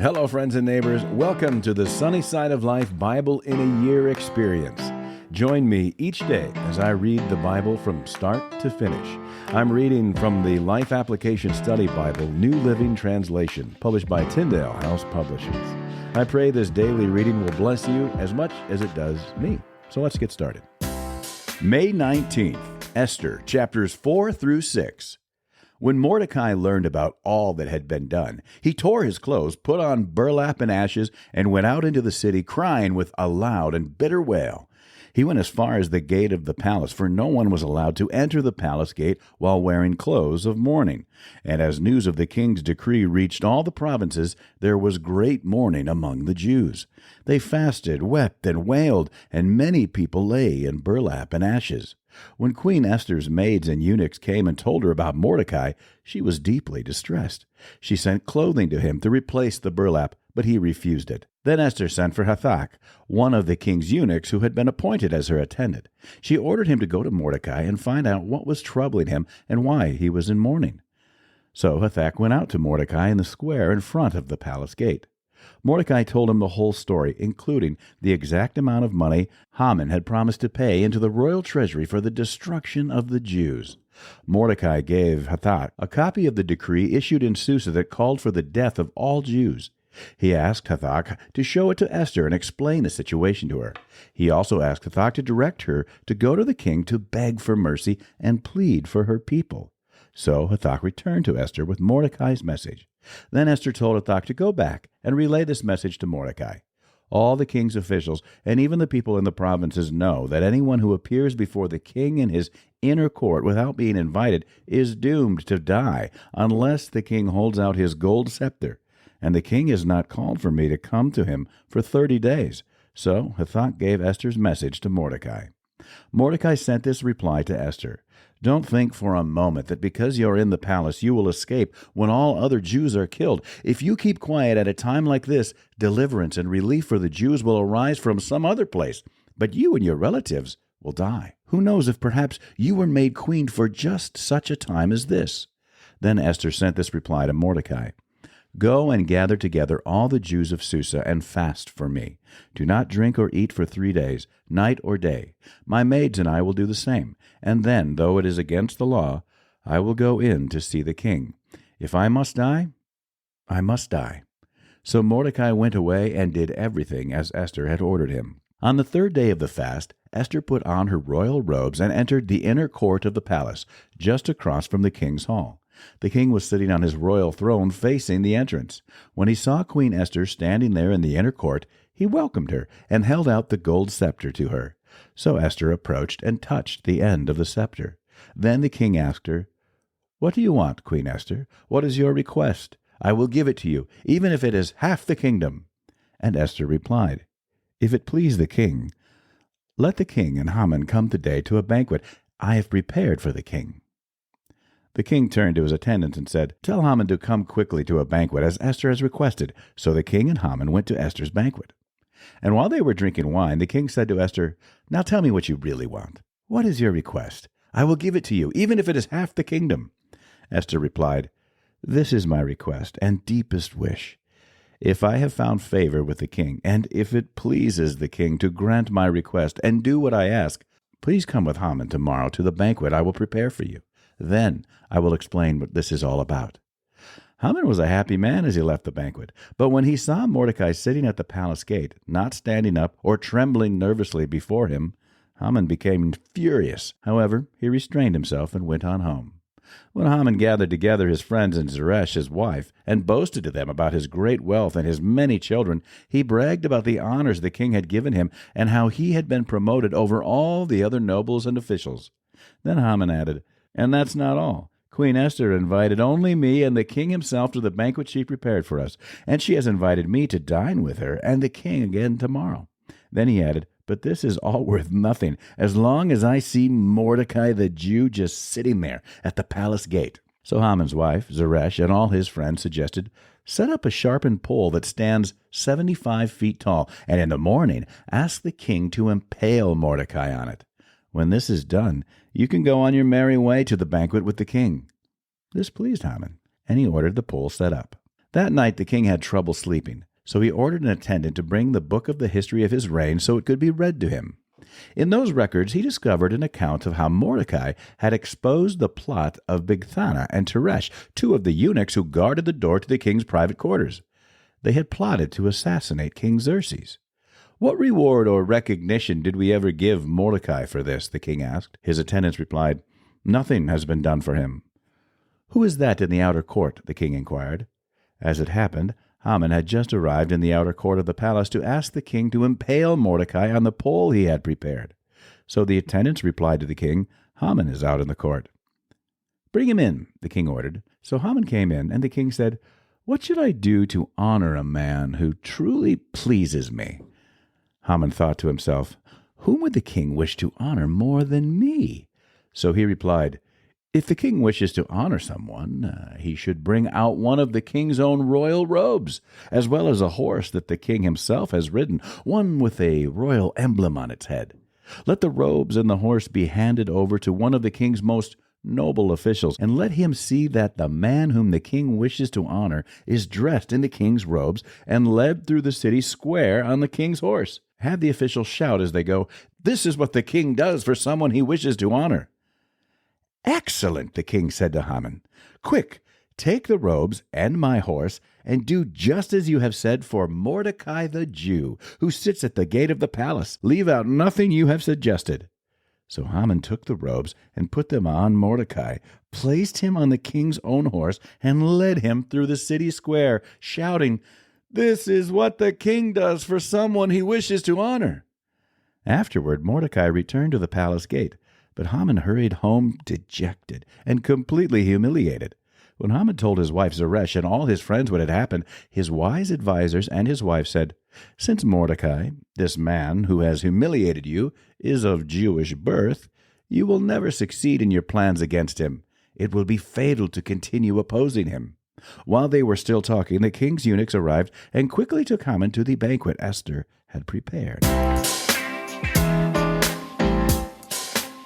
Hello, friends and neighbors. Welcome to the Sunny Side of Life Bible in a Year experience. Join me each day as I read the Bible from start to finish. I'm reading from the Life Application Study Bible, New Living Translation, published by Tyndale House Publishers. I pray this daily reading will bless you as much as it does me. So let's get started. May 19th, Esther, chapters 4 through 6. When Mordecai learned about all that had been done, he tore his clothes, put on burlap and ashes, and went out into the city, crying with a loud and bitter wail. He went as far as the gate of the palace, for no one was allowed to enter the palace gate while wearing clothes of mourning. And as news of the king's decree reached all the provinces, there was great mourning among the Jews. They fasted, wept, and wailed, and many people lay in burlap and ashes. When Queen Esther's maids and eunuchs came and told her about Mordecai, she was deeply distressed. She sent clothing to him to replace the burlap, but he refused it. Then Esther sent for Hathach, one of the king's eunuchs who had been appointed as her attendant. She ordered him to go to Mordecai and find out what was troubling him and why he was in mourning. So Hathach went out to Mordecai in the square in front of the palace gate. Mordecai told him the whole story, including the exact amount of money Haman had promised to pay into the royal treasury for the destruction of the Jews. Mordecai gave Hathach a copy of the decree issued in Susa that called for the death of all Jews. He asked Hathach to show it to Esther and explain the situation to her. He also asked Hathach to direct her to go to the king to beg for mercy and plead for her people. So Hathach returned to Esther with Mordecai's message. Then Esther told Hathach to go back and relay this message to Mordecai. All the king's officials and even the people in the provinces know that anyone who appears before the king in his inner court without being invited is doomed to die unless the king holds out his gold scepter. And the king has not called for me to come to him for 30 days. So Hathach gave Esther's message to Mordecai. Mordecai sent this reply to Esther. Don't think for a moment that because you're in the palace you will escape when all other Jews are killed. If you keep quiet at a time like this, deliverance and relief for the Jews will arise from some other place, but you and your relatives will die. Who knows if perhaps you were made queen for just such a time as this? Then Esther sent this reply to Mordecai. Go and gather together all the Jews of Susa and fast for me. Do not drink or eat for 3 days, night or day. My maids and I will do the same. And then, though it is against the law, I will go in to see the king. If I must die, I must die. So Mordecai went away and did everything as Esther had ordered him. On the 3rd day of the fast, Esther put on her royal robes and entered the inner court of the palace, just across from the king's hall. The king was sitting on his royal throne facing the entrance. When he saw Queen Esther standing there in the inner court, he welcomed her and held out the gold scepter to her. So Esther approached and touched the end of the scepter. Then the king asked her, What do you want, Queen Esther? What is your request? I will give it to you, even if it is half the kingdom. And Esther replied, If it please the king, let the king and Haman come today to a banquet I have prepared for the king. The king turned to his attendants and said, Tell Haman to come quickly to a banquet, as Esther has requested. So the king and Haman went to Esther's banquet. And while they were drinking wine, the king said to Esther, Now tell me what you really want. What is your request? I will give it to you, even if it is half the kingdom. Esther replied, This is my request and deepest wish. If I have found favor with the king, and if it pleases the king to grant my request and do what I ask, please come with Haman tomorrow to the banquet I will prepare for you. Then I will explain what this is all about. Haman was a happy man as he left the banquet, but when he saw Mordecai sitting at the palace gate, not standing up or trembling nervously before him, Haman became furious. However, he restrained himself and went on home. When Haman gathered together his friends and Zeresh, his wife, and boasted to them about his great wealth and his many children, he bragged about the honors the king had given him and how he had been promoted over all the other nobles and officials. Then Haman added, And that's not all. Queen Esther invited only me and the king himself to the banquet she prepared for us, and she has invited me to dine with her and the king again tomorrow. Then he added, But this is all worth nothing, as long as I see Mordecai the Jew just sitting there at the palace gate. So Haman's wife, Zeresh, and all his friends suggested, Set up a sharpened pole that stands 75 feet tall, and in the morning ask the king to impale Mordecai on it. When this is done, you can go on your merry way to the banquet with the king. This pleased Haman, and he ordered the pole set up. That night the king had trouble sleeping, so he ordered an attendant to bring the book of the history of his reign so it could be read to him. In those records he discovered an account of how Mordecai had exposed the plot of Bigthana and Teresh, two of the eunuchs who guarded the door to the king's private quarters. They had plotted to assassinate King Xerxes. "What reward or recognition did we ever give Mordecai for this?" the king asked. His attendants replied, "Nothing has been done for him." "Who is that in the outer court?" the king inquired. As it happened, Haman had just arrived in the outer court of the palace to ask the king to impale Mordecai on the pole he had prepared. So the attendants replied to the king, "Haman is out in the court." "Bring him in," the king ordered. So Haman came in, and the king said, "What should I do to honor a man who truly pleases me?" Haman thought to himself, "Whom would the king wish to honor more than me?" So he replied, "If the king wishes to honor someone, he should bring out one of the king's own royal robes, as well as a horse that the king himself has ridden, one with a royal emblem on its head. Let the robes and the horse be handed over to one of the king's most noble officials, and let him see that the man whom the king wishes to honor is dressed in the king's robes and led through the city square on the king's horse. Have the officials shout as they go, 'This is what the king does for someone he wishes to honor.'" "Excellent," the king said to Haman. "Quick, take the robes and my horse, and do just as you have said for Mordecai the Jew, who sits at the gate of the palace. Leave out nothing you have suggested." So Haman took the robes and put them on Mordecai, placed him on the king's own horse, and led him through the city square, shouting, "This is what the king does for someone he wishes to honor." Afterward, Mordecai returned to the palace gate, but Haman hurried home dejected and completely humiliated. When Haman told his wife Zeresh and all his friends what had happened, his wise advisers and his wife said, "Since Mordecai, this man who has humiliated you, is of Jewish birth, you will never succeed in your plans against him. It will be fatal to continue opposing him." While they were still talking, the king's eunuchs arrived and quickly took Haman to the banquet Esther had prepared.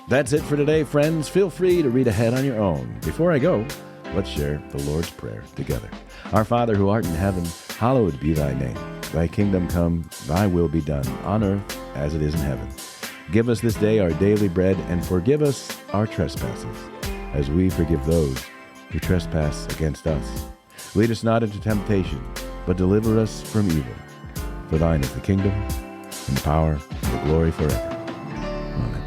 That's it for today, friends. Feel free to read ahead on your own. Before I go, let's share the Lord's Prayer together. Our Father who art in heaven, hallowed be thy name. Thy kingdom come, thy will be done, on earth as it is in heaven. Give us this day our daily bread, and forgive us our trespasses, as we forgive those who trespass against us. Lead us not into temptation, but deliver us from evil. For thine is the kingdom, and the power, and the glory forever. Amen.